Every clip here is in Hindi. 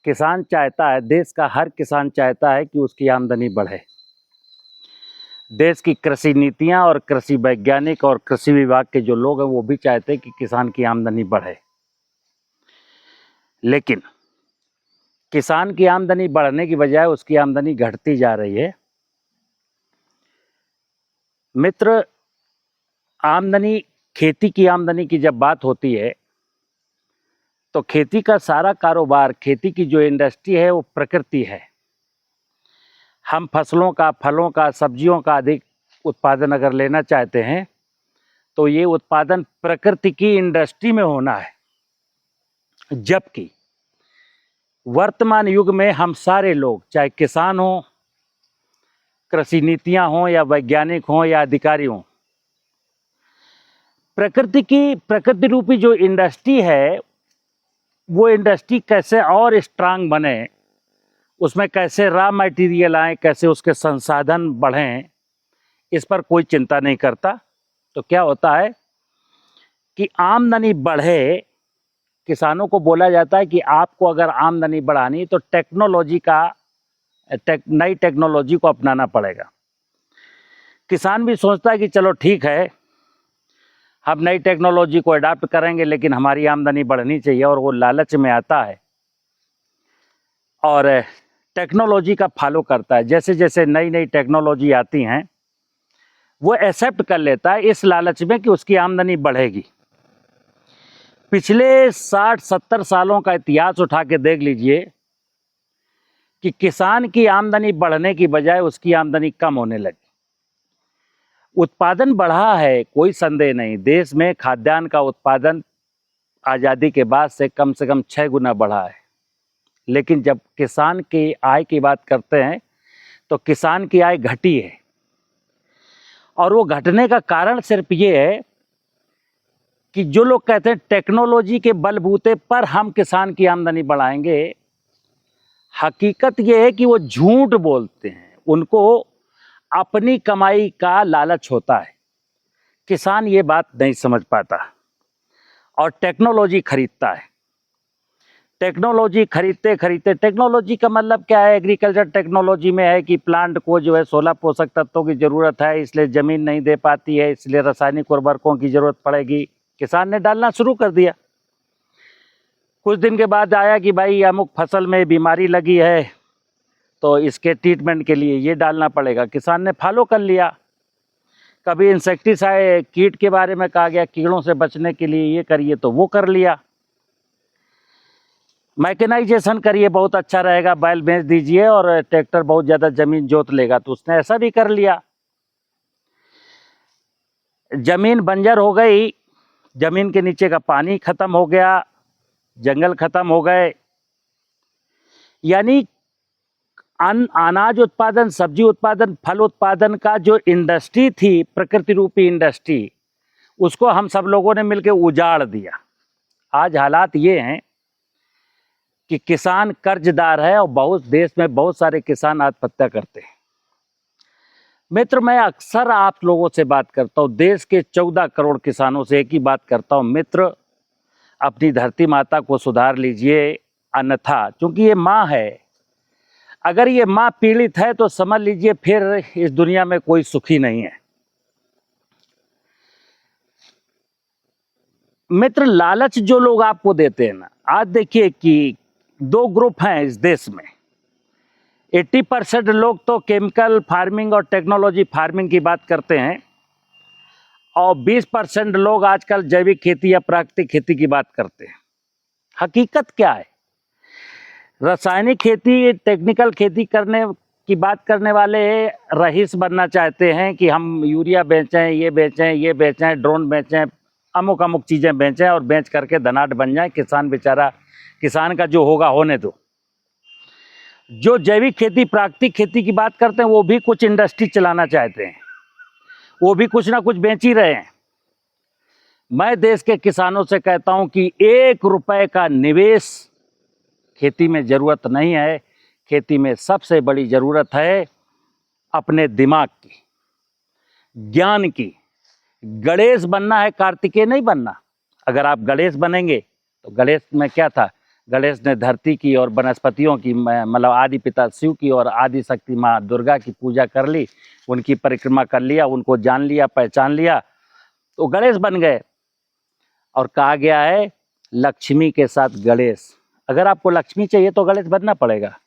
किसान चाहता है, देश का हर किसान चाहता है कि उसकी आमदनी बढ़े। देश की कृषि नीतियां और कृषि वैज्ञानिक और कृषि विभाग के जो लोग हैं वो भी चाहते हैं कि किसान की आमदनी बढ़े। लेकिन किसान की आमदनी बढ़ने की बजाय उसकी आमदनी घटती जा रही है। मित्र, आमदनी, खेती की आमदनी की जब बात होती है तो खेती का सारा कारोबार, खेती की जो इंडस्ट्री है वो प्रकृति है। हम फसलों का, फलों का, सब्जियों का अधिक उत्पादन अगर लेना चाहते हैं तो ये उत्पादन प्रकृति की इंडस्ट्री में होना है। जबकि वर्तमान युग में हम सारे लोग, चाहे किसान हों, कृषि नीतियां हों या वैज्ञानिक हों या अधिकारी हों, प्रकृति रूपी जो इंडस्ट्री है वो इंडस्ट्री कैसे और स्ट्रांग बने, उसमें कैसे रॉ मटेरियल आए, कैसे उसके संसाधन बढ़ें, इस पर कोई चिंता नहीं करता। तो क्या होता है कि आमदनी बढ़े, किसानों को बोला जाता है कि आपको अगर आमदनी बढ़ानी तो नई टेक्नोलॉजी को अपनाना पड़ेगा। किसान भी सोचता है कि चलो ठीक है, हम नई टेक्नोलॉजी को अडाप्ट करेंगे, लेकिन हमारी आमदनी बढ़नी चाहिए, और वो लालच में आता है और टेक्नोलॉजी का फॉलो करता है। जैसे जैसे नई नई टेक्नोलॉजी आती हैं वो एक्सेप्ट कर लेता है इस लालच में कि उसकी आमदनी बढ़ेगी। पिछले 60-70 सालों का इतिहास उठा के देख लीजिए कि किसान की आमदनी बढ़ने की बजाय उसकी आमदनी कम होने लगी। उत्पादन बढ़ा है, कोई संदेह नहीं। देश में खाद्यान्न का उत्पादन आज़ादी के बाद से कम 6 गुना बढ़ा है। लेकिन जब किसान की आय की बात करते हैं तो किसान की आय घटी है, और वो घटने का कारण सिर्फ ये है कि जो लोग कहते हैं टेक्नोलॉजी के बलबूते पर हम किसान की आमदनी बढ़ाएंगे, हकीकत ये है कि वो झूठ बोलते हैं। उनको अपनी कमाई का लालच होता है। किसान ये बात नहीं समझ पाता और टेक्नोलॉजी खरीदता है। टेक्नोलॉजी खरीदते खरीदते, टेक्नोलॉजी का मतलब क्या है? एग्रीकल्चर टेक्नोलॉजी में है कि प्लांट को जो है 16 पोषक तत्वों की ज़रूरत है, इसलिए ज़मीन नहीं दे पाती है, इसलिए रासायनिक उर्वरकों की ज़रूरत पड़ेगी। किसान ने डालना शुरू कर दिया। कुछ दिन के बाद आया कि भाई अमुक फसल में बीमारी लगी है तो इसके ट्रीटमेंट के लिए ये डालना पड़ेगा। किसान ने फॉलो कर लिया। कभी इंसेक्टिसाइड, कीट के बारे में कहा गया, कीड़ों से बचने के लिए ये करिए, तो वो कर लिया। मैकेनाइजेशन करिए, बहुत अच्छा रहेगा, बैल बेच दीजिए और ट्रैक्टर बहुत ज़्यादा ज़मीन जोत लेगा, तो उसने ऐसा भी कर लिया। ज़मीन बंजर हो गई, ज़मीन के नीचे का पानी खत्म हो गया, जंगल खत्म हो गए। यानी अनाज उत्पादन, सब्जी उत्पादन, फल उत्पादन का जो इंडस्ट्री थी, प्रकृति रूपी इंडस्ट्री, उसको हम सब लोगों ने मिलकर उजाड़ दिया। आज हालात ये हैं कि किसान कर्जदार है और देश में बहुत सारे किसान आत्महत्या करते हैं। मित्र, मैं अक्सर आप लोगों से बात करता हूँ, देश के 14 करोड़ किसानों से एक ही बात करता हूँ, मित्र, अपनी धरती माता को सुधार लीजिए, अन्यथा, क्योंकि ये माँ है, अगर ये माँ पीड़ित है तो समझ लीजिए फिर इस दुनिया में कोई सुखी नहीं है। मित्र, लालच जो लोग आपको देते हैं ना, आज देखिए कि 2 ग्रुप हैं इस देश में। 80% लोग तो केमिकल फार्मिंग और टेक्नोलॉजी फार्मिंग की बात करते हैं, और 20% लोग आजकल जैविक खेती या प्राकृतिक खेती की बात करते हैं। हकीकत क्या है? रासायनिक खेती, टेक्निकल खेती करने की बात करने वाले रईस बनना चाहते हैं कि हम यूरिया बेचें, ये बेचें, ड्रोन बेचें, अमुक अमुक चीज़ें बेचें और बेच करके धनाढ़ बन जाएं। किसान बेचारा, किसान का जो होगा होने दो। जो जैविक खेती, प्राकृतिक खेती की बात करते हैं, वो भी कुछ इंडस्ट्री चलाना चाहते हैं, वो भी कुछ ना कुछ बेच ही रहे हैं। मैं देश के किसानों से कहता हूं कि 1 रुपए का निवेश खेती में ज़रूरत नहीं है। खेती में सबसे बड़ी ज़रूरत है अपने दिमाग की, ज्ञान की। गणेश बनना है, कार्तिकेय नहीं बनना। अगर आप गणेश बनेंगे तो गणेश में क्या था? गणेश ने धरती की और वनस्पतियों की, मतलब आदि पिता शिव की और आदि शक्ति माँ दुर्गा की पूजा कर ली, उनकी परिक्रमा कर लिया, उनको जान लिया, पहचान लिया, तो गणेश बन गए। और कहा गया है लक्ष्मी के साथ गणेश। अगर आपको लक्ष्मी चाहिए तो गणेश बनना पड़ेगा,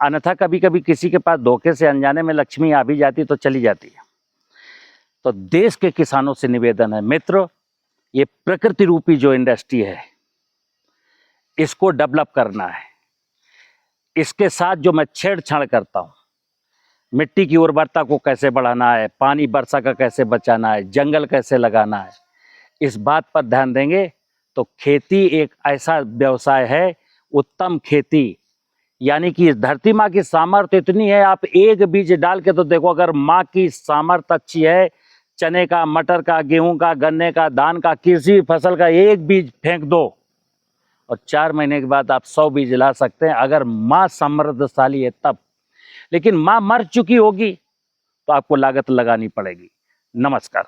अन्यथा कभी कभी किसी के पास धोखे से अनजाने में लक्ष्मी आ भी जाती तो चली जाती है। तो देश के किसानों से निवेदन है मित्र, ये प्रकृति रूपी जो इंडस्ट्री है इसको डेवलप करना है। इसके साथ जो मैं छेड़छाड़ करता हूँ, मिट्टी की उर्वरता को कैसे बढ़ाना है, पानी वर्षा का कैसे बचाना है, जंगल कैसे लगाना है, इस बात पर ध्यान देंगे तो खेती एक ऐसा व्यवसाय है, उत्तम खेती, यानी कि इस धरती माँ की सामर्थ्य इतनी है, आप एक बीज डाल के तो देखो, अगर माँ की सामर्थ्य अच्छी है, चने का, मटर का, गेहूं का, गन्ने का, धान का, किसी भी फसल का एक बीज फेंक दो और 4 महीने के बाद आप 100 बीज ला सकते हैं, अगर माँ समृद्धशाली है तब। लेकिन माँ मर चुकी होगी तो आपको लागत लगानी पड़ेगी। नमस्कार।